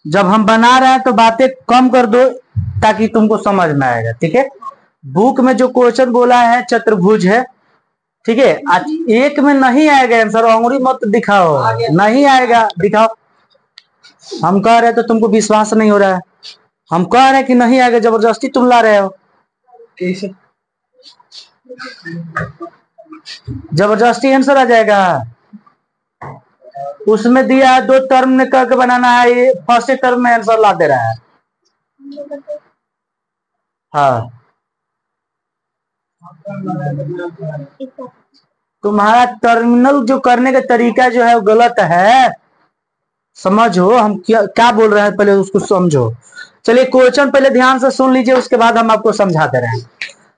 जब हम बना रहे हैं तो बातें कम कर दो ताकि तुमको समझ में आएगा, ठीक है। बुक में जो क्वेश्चन बोला है चतुर्भुज है, ठीक है। आज एक में नहीं आएगा आंसर, अंगुली मत दिखाओ, नहीं आएगा दिखाओ। हम कह रहे तो तुमको विश्वास नहीं हो रहा है, हम कह रहे हैं कि नहीं आएगा, जबरदस्ती तुम ला रहे हो। कैसे जबरदस्ती आंसर आ जाएगा? उसमें दिया है 2 टर्म में करके बनाना है, ये फर्स्ट टर्म में आंसर ला दे रहा है। हाँ, तुम्हारा टर्मिनल जो करने का तरीका जो है वो गलत है, समझो हम क्या बोल रहे हैं, पहले उसको समझो। चलिए क्वेश्चन पहले ध्यान से सुन लीजिए, उसके बाद हम आपको समझाते रहे।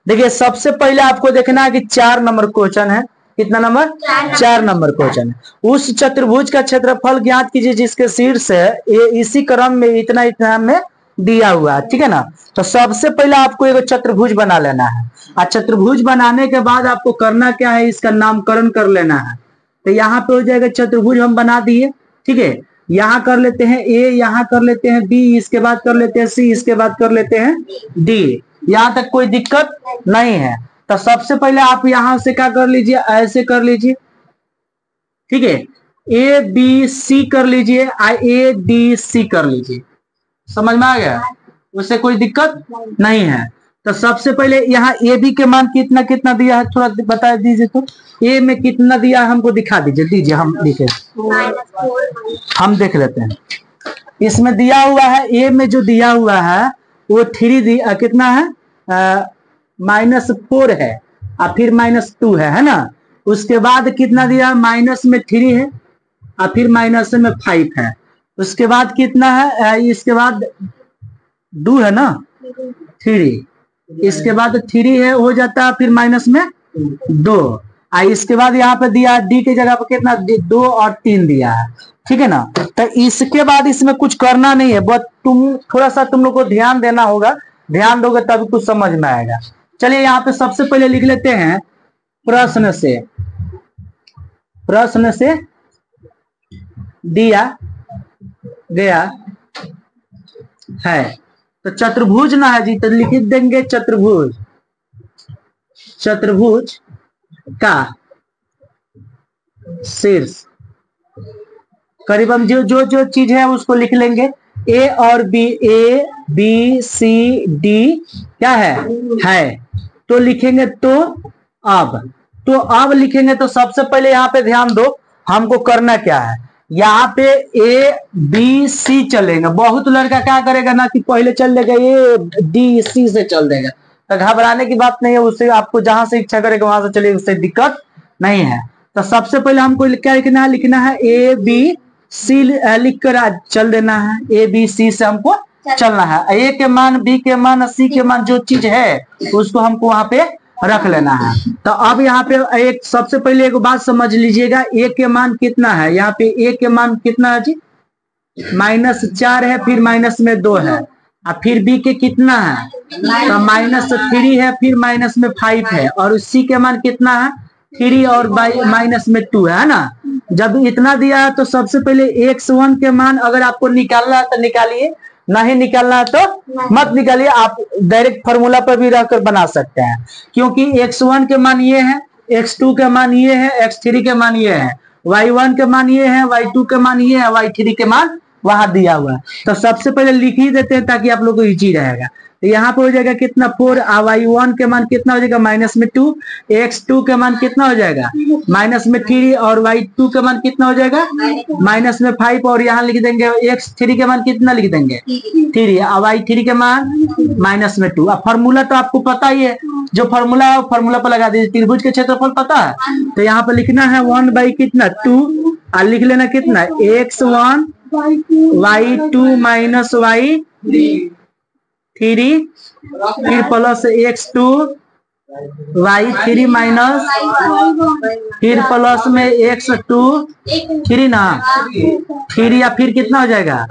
देखिए सबसे पहले आपको देखना है कि 4 नंबर क्वेश्चन है। कितना नंबर? 4 नंबर क्वेश्चन है। उस चतुर्भुज का क्षेत्रफल ज्ञात कीजिए जिसके शीर्ष ये इसी क्रम में इतना इतना में दिया हुआ है, ठीक है ना। तो सबसे पहले आपको एक चतुर्भुज बना लेना है, और चतुर्भुज बनाने के बाद आपको करना क्या है, इसका नामकरण कर लेना है। तो यहाँ पे हो जाएगा चतुर्भुज हम बना दिए, ठीक है। यहाँ कर लेते हैं ए, यहाँ कर लेते हैं बी, इसके बाद कर लेते हैं सी, इसके बाद कर लेते हैं डी। यहाँ तक कोई दिक्कत नहीं है। तो सबसे पहले आप यहां से क्या कर लीजिए, ऐसे कर लीजिए, ठीक है। ए बी सी कर लीजिए, ए डी सी कर लीजिए, समझ में आ गया? उससे कोई दिक्कत नहीं है। तो सबसे पहले यहाँ ए बी के मान कितना कितना दिया है थोड़ा बता दीजिए। तो ए में कितना दिया है हमको दिखा दीजिए, दीजिए हम लिखे, हम देख लेते हैं। इसमें दिया हुआ है, ए में जो दिया हुआ है वो 3 कितना है, -4 है, और फिर -2 है ना। उसके बाद कितना दिया, माइनस में 3 है, और फिर माइनस में 5 है। उसके बाद कितना है, इसके बाद 2 है ना, 3, इसके बाद 3 है हो जाता है, फिर माइनस में 2। इसके बाद यहाँ पे दिया डी के जगह पे कितना, 2 और 3 दिया है, ठीक है ना। तो इसके बाद इसमें कुछ करना नहीं है, बस तुम थोड़ा सा तुम लोग को ध्यान देना होगा, ध्यान दोगे तभी कुछ समझ में आएगा। चलिए यहाँ पे सबसे पहले लिख लेते हैं प्रश्न से दिया गया है। तो चतुर्भुज ना है जी, तो लिख देंगे चतुर्भुज का शीर्ष, करीबन जो चीज है उसको लिख लेंगे। ए और B, A B C D क्या है तो लिखेंगे। तो अब लिखेंगे। तो सबसे पहले यहाँ पे ध्यान दो, हमको करना क्या है, यहाँ पे ए बी सी चलेंगे। बहुत लड़का क्या करेगा ना कि पहले चल देगा ए डी सी से चल देगा, तो घबराने की बात नहीं है, उससे आपको जहां से इच्छा करेगा वहां से चलिए, उससे दिक्कत नहीं है। तो सबसे पहले हमको क्या लिखना है ए बी सी लिख कर चल देना है। ए बी सी से हमको चलना है, ए के मान, बी के मान, सी के मान, जो चीज है उसको हमको वहां पे रख लेना है। तो अब यहाँ पे एक सबसे पहले एक बात समझ लीजिएगा, ए के मान कितना है, यहाँ पे ए के मान कितना है जी, -4 है, फिर -2 है, और फिर बी के कितना है, तो -3 है, फिर -5 है, और सी के मान कितना है, 3 और -2 है ना। जब इतना दिया है तो सबसे पहले x1 के मान अगर आपको निकालना है तो निकालिए, नहीं निकालना है तो मत निकालिए, आप डायरेक्ट फॉर्मूला पर भी रहकर बना सकते हैं। क्योंकि x1 के मान ये है, x2 के मान ये है, x3 के मान ये है, y1 के मान ये है, y2 के मान ये है, y3 के मान वहां दिया हुआ है। तो सबसे पहले लिख ही देते हैं ताकि आप लोग को इजी रहेगा। तो यहाँ पे हो जाएगा कितना 4, y1 के मान कितना हो जाएगा -2, x2 के मान कितना हो जाएगा -3, और y2 के मान कितना हो जाएगा -5, और यहाँ लिख देंगे x3 के मान कितना लिख देंगे 3, और y3 के मान -2। अब फॉर्मूला तो आपको पता ही है, जो फॉर्मूला है वो फॉर्मूला पर लगा दीजिए। त्रिभुज के क्षेत्रफल पता है, तो यहाँ पे लिखना है 1/कितना 2, और लिख लेना कितना x1 y2 -y3, फिर प्लस x2 y3 माइनस, फिर प्लस में x2 3 ना 3, या फिर कितना हो जाएगा।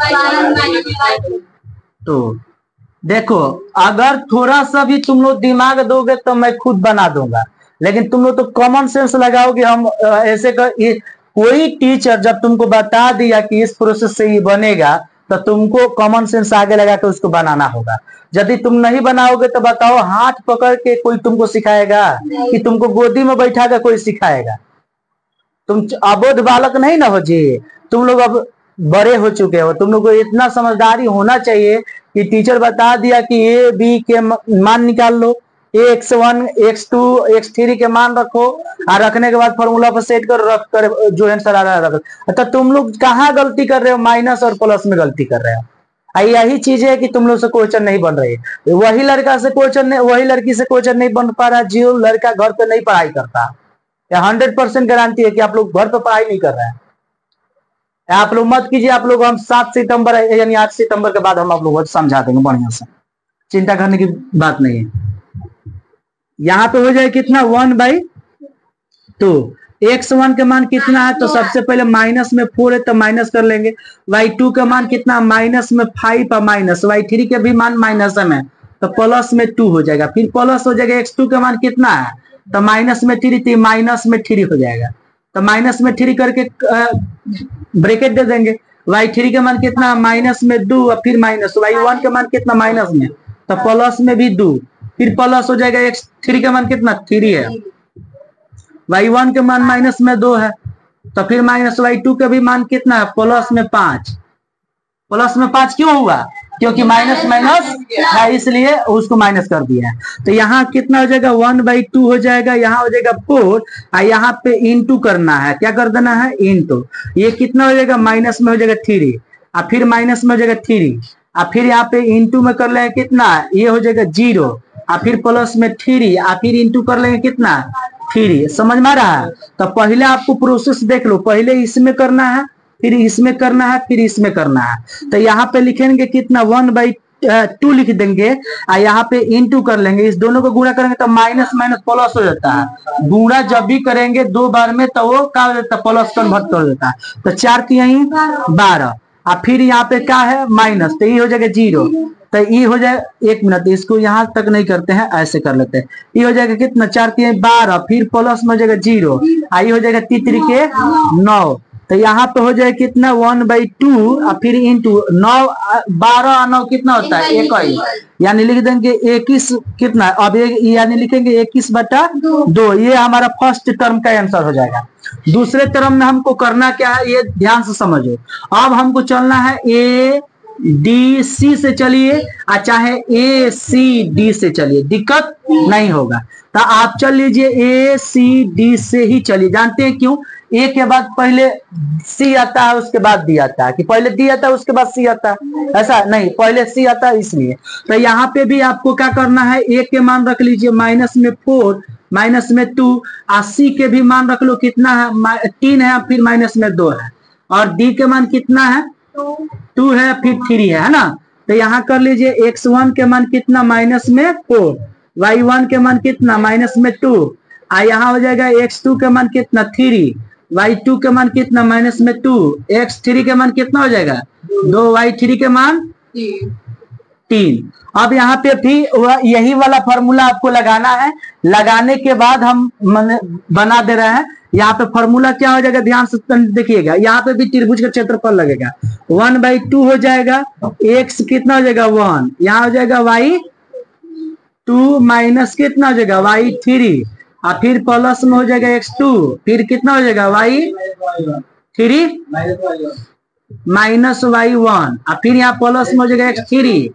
तो देखो अगर थोड़ा सा भी तुम लोग दिमाग दोगे तो मैं खुद बना दूंगा, लेकिन तुम लोग तो कॉमन सेंस लगाओगे। हम ऐसे कोई टीचर जब तुमको बता दिया कि इस प्रोसेस से ये बनेगा तो तुमको कॉमन सेंस आगे लगा के उसको बनाना होगा। यदि तुम नहीं बनाओगे तो बताओ, हाथ पकड़ के कोई तुमको सिखाएगा कि तुमको गोदी में बैठा कर कोई सिखाएगा? तुम अबोध बालक नहीं ना हो जी, तुम लोग अब बड़े हो चुके हो। तुम लोग को इतना समझदारी होना चाहिए कि टीचर बता दिया कि ए बी के मान निकाल लो, x1 x2 x3 के मान रखो, और रखने के बाद फॉर्मूला पर सेट कर रख कर जो आंसर आ रहा है रख। तो तुम लोग कहाँ गलती कर रहे हो? माइनस और प्लस में गलती कर रहे हो। यही चीज है कि तुम लोग से क्वेश्चन नहीं बन रही। वही लड़का से क्वेश्चन, वही लड़की से क्वेश्चन नहीं बन पा रहा जो लड़का घर पे नहीं पढ़ाई करता। 100% गारंटी है कि आप लोग घर पे पढ़ाई नहीं कर रहे हैं। आप लोग मत कीजिए, आप लोग हम 7 सितंबर यानी 8 सितंबर के बाद हम आप लोगों को समझा देंगे बढ़िया से, चिंता करने की बात नहीं है। यहाँ पे हो जाए कितना 1/2। x1 के मान कितना है? तो सबसे पहले माइनस में 4 है तो माइनस कर लेंगे। y2 का मान कितना? माइनस में 5 और माइनस। y3 के भी मान माइनस में तो प्लस में 2 हो जाएगा। फिर प्लस हो जाएगा x2 का मान कितना है? तो माइनस में 3 थी, माइनस में 3 हो जाएगा। तो माइनस में 3 करके ब्रैकेट दे देंगे। y3 के मान कितना? माइनस में 2 और फिर माइनस। y1 के मान कितना? माइनस में तो प्लस में भी 2, फिर प्लस हो जाएगा। x3 का मान कितना? 3 है। y1 के मान माइनस में 2 है तो फिर माइनस। y2 के भी मान कितना है? प्लस में 5। प्लस में 5 क्यों हुआ? क्योंकि माइनस माइनस है इसलिए उसको माइनस कर दिया है। तो यहाँ कितना हो जाएगा? 1/2 हो जाएगा। यहाँ हो जाएगा 4 और यहाँ पे इंटू करना है। क्या कर देना है? इंटू। ये कितना हो जाएगा? माइनस में हो जाएगा 3 और फिर माइनस में हो जाएगा 3 और फिर यहाँ पे इंटू में कर लेंगे कितना? ये हो जाएगा 0 और फिर प्लस में 3 और फिर इंटू कर लेंगे कितना? 3। समझ में आ रहा है? तो पहले आपको प्रोसेस देख लो, पहले इसमें करना है, फिर इसमें करना है, फिर इसमें करना है। तो यहाँ पे लिखेंगे कितना? 1/2 लिख देंगे और यहाँ पे इंटू कर लेंगे। इस दोनों को गुणा करेंगे तो माइनस माइनस प्लस हो जाता है। गुणा जब भी करेंगे 2 बार में तो वो क्या हो जाता है? प्लस कन्वर्ट कर देता है। तो 4 की यही 12 और फिर यहाँ पे क्या है? माइनस, तो ये हो जाएगा 0। तो ये हो जाए, 1 मिनट इसको यहाँ तक नहीं करते हैं, ऐसे कर लेते हैं। ये हो जाएगा कितना? 4 की 12 फिर प्लस में हो जाएगा 0 आई हो जाएगा 3 के 9। तो यहाँ पे हो जाए कितना? 1/2 और फिर इंटू 9 12 और 9 कितना होता है? 21। यानी लिख देंगे 21 कितना? अब यानी लिखेंगे 21/2। ये हमारा फर्स्ट टर्म का आंसर हो जाएगा। दूसरे टर्म में हमको करना क्या है ये ध्यान से समझो। अब हमको चलना है ADC से चलिए और चाहे ACD से चलिए, दिक्कत नहीं होगा। तो आप चल लीजिए ACD से ही चलिए। जानते हैं क्यों? ए के बाद पहले सी आता है उसके बाद डी आता है, कि पहले डी आता है उसके बाद सी आता है? ऐसा नहीं, पहले सी आता है इसलिए। तो यहाँ पे भी आपको क्या करना है? ए के मान रख लीजिए माइनस में 4 माइनस में 2 और सी के भी मान रख लो कितना है? 3 है फिर माइनस में 2 है और डी के मान कितना है? 2 है फिर 3 है ना। तो यहाँ कर लीजिए x1 के मान कितना? माइनस में 4, y1 के मान कितना? माइनस में 2 और यहाँ हो जाएगा x2 के मान कितना? 3, y2 के मान कितना? माइनस में 2, x3 के मान कितना हो जाएगा? 2, y3 के मान 3। अब यहाँ पे भी यही वाला फॉर्मूला आपको लगाना है। लगाने के बाद हम बना दे रहे हैं। यहाँ पे फॉर्मूला क्या हो जाएगा? ध्यान से देखिएगा। यहाँ पे भी त्रिभुज का क्षेत्रफल लगेगा। 1/2 हो जाएगा, x कितना हो जाएगा? 1। यहाँ हो जाएगा y2 माइनस कितना हो जाएगा? y3 और फिर प्लस में हो जाएगा x2 फिर कितना हो जाएगा? y3 माइनस y1 और फिर यहाँ प्लस में हो जाएगा x3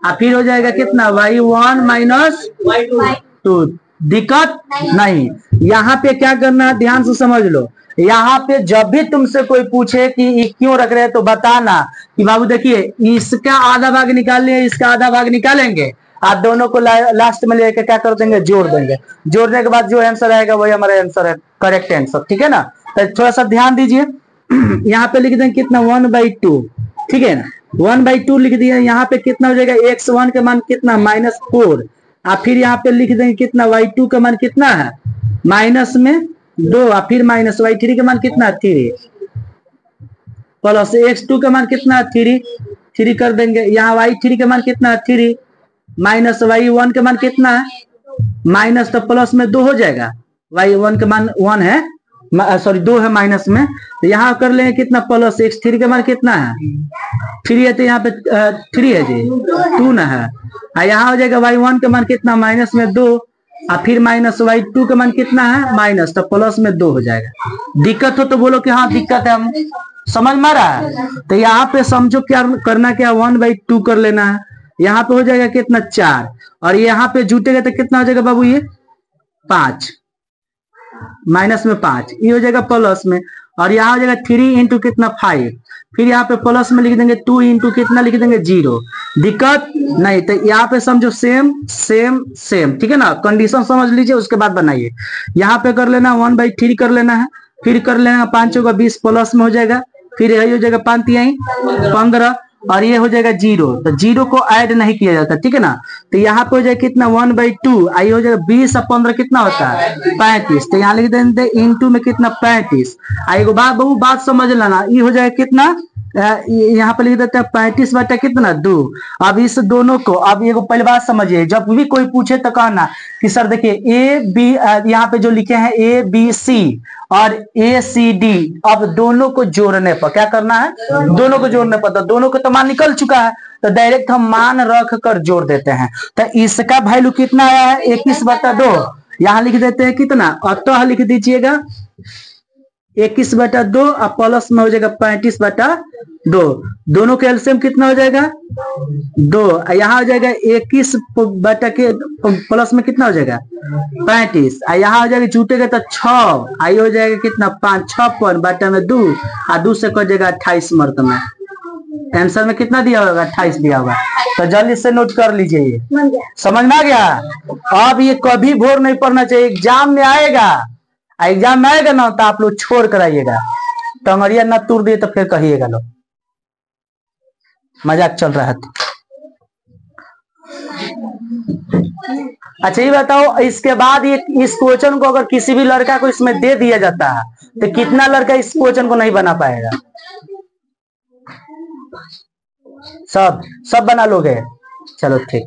और फिर हो जाएगा कितना? y1 minus y2। दिक्कत नहीं। यहाँ पे क्या करना है ध्यान से समझ लो। यहाँ पे जब भी तुमसे कोई पूछे कि ये क्यों रख रहे हैं तो बताना कि बाबू देखिए इसका आधा भाग निकालने, इसका आधा भाग निकालेंगे, आप दोनों को लास्ट में लेकर क्या कर देंगे? जोड़ देंगे। जोड़ने के बाद जो आंसर आएगा वही हमारा आंसर है, करेक्ट आंसर। ठीक है ना? तो थोड़ा सा ध्यान दीजिए। यहाँ पे लिख देंगे कितना? 1/2। ठीक है ना? 1/2 लिख दिया। यहाँ पे कितना हो जाएगा? x1 के मान कितना? -4 और फिर यहाँ पे लिख देंगे कितना? y2 का मान कितना है? माइनस में 2 और फिर माइनस y3 के मान कितना? 3 प्लस x2 का मान कितना? 3 कर देंगे। यहाँ y3 के मान कितना? 3 माइनस y1 के मान कितना है? माइनस तो प्लस में 2 हो जाएगा y1 के मान 1 है, सॉरी 2 है माइनस में, तो यहाँ कर लेंगे कितना प्लस x3 के मान कितना है 3 है, तो यहाँ पे 3 है जी 2 ना है, यहाँ हो जाएगा y1 के मान कितना माइनस में 2, और फिर माइनस y2 के मान कितना है माइनस, तो प्लस में 2 हो जाएगा। दिक्कत हो तो बोलो कि हाँ दिक्कत है, हम समझ में आ रहा है। तो यहाँ पे समझो क्या करना, क्या 1/2 कर लेना है, यहाँ पे हो जाएगा कितना 4, और यहाँ पे जुटेगा तो कितना हो जाएगा बाबू ये 5, माइनस में 5, ये हो जाएगा प्लस में, और यहाँ हो जाएगा 3 इंटू कितना 5, फिर यहाँ पे प्लस में लिख देंगे 2 इंटू कितना लिख देंगे 0, दिक्कत नहीं। तो यहाँ पे समझो सेम सेम सेम, ठीक है ना, कंडीशन समझ लीजिए उसके बाद बनाइए। यहाँ पे कर लेना 1/3 कर लेना है, फिर कर लेना 5 होगा 20 प्लस में हो जाएगा, फिर यही हो जाएगा 5 यही 15, और ये हो जाएगा 0, तो 0 को ऐड नहीं किया जाता, ठीक है ना। तो यहाँ पे हो जाएगा कितना 1/2, आई हो जाएगा 20 और 15 कितना होता है 35, तो यहाँ लिख देंगे इंटू में कितना 35, आएगा बात समझ लेना, ये हो जाएगा कितना यहाँ पे लिख देते हैं 35 बटा कितना 2। अब इस दोनों को, अब ये पहले बात समझिए, जब भी कोई पूछे तो कहना कि सर देखिए ए बी, यहाँ पे जो लिखे हैं ए बी सी और ए सी डी, अब दोनों को जोड़ने पर क्या करना है, दोनों को जोड़ने पर, तो दोनों को तो मान निकल चुका है, तो डायरेक्ट हम मान रख कर जोड़ देते हैं। तो इसका वैल्यू कितना आया है 21/2, यहाँ लिख देते हैं कितना, अतः लिख दीजिएगा 21/2 और प्लस में हो जाएगा 35/2, दोनों के एलसीएम कितना हो जाएगा 2, यहाँ हो जाएगा 21 बटा के प्लस में कितना हो जाएगा 35, यहाँ हो जाएगा जुटेगा तो 6, आई हो जाएगा कितना 5, 56 बटा में 2, और 2 से कट जाएगा 28 मर्द में, आंसर में कितना दिया होगा 28 दिया होगा। तो जल्दी से नोट कर लीजिए, ये समझ में आ गया। अब ये कभी भोर नहीं पढ़ना चाहिए, एग्जाम में आएगा, एग्जाम में आएगा ना तो आप लोग छोड़ कर आइएगा, टंगड़िया ना तोड़ दिए तो फिर कहिएगा लोग मजाक चल रहा है। अच्छा ये बताओ, इसके बाद ये इस क्वेश्चन को अगर किसी भी लड़का को इसमें दे दिया जाता है तो कितना लड़का इस क्वेश्चन को नहीं बना पाएगा, सब बना लोगे, चलो ठीक।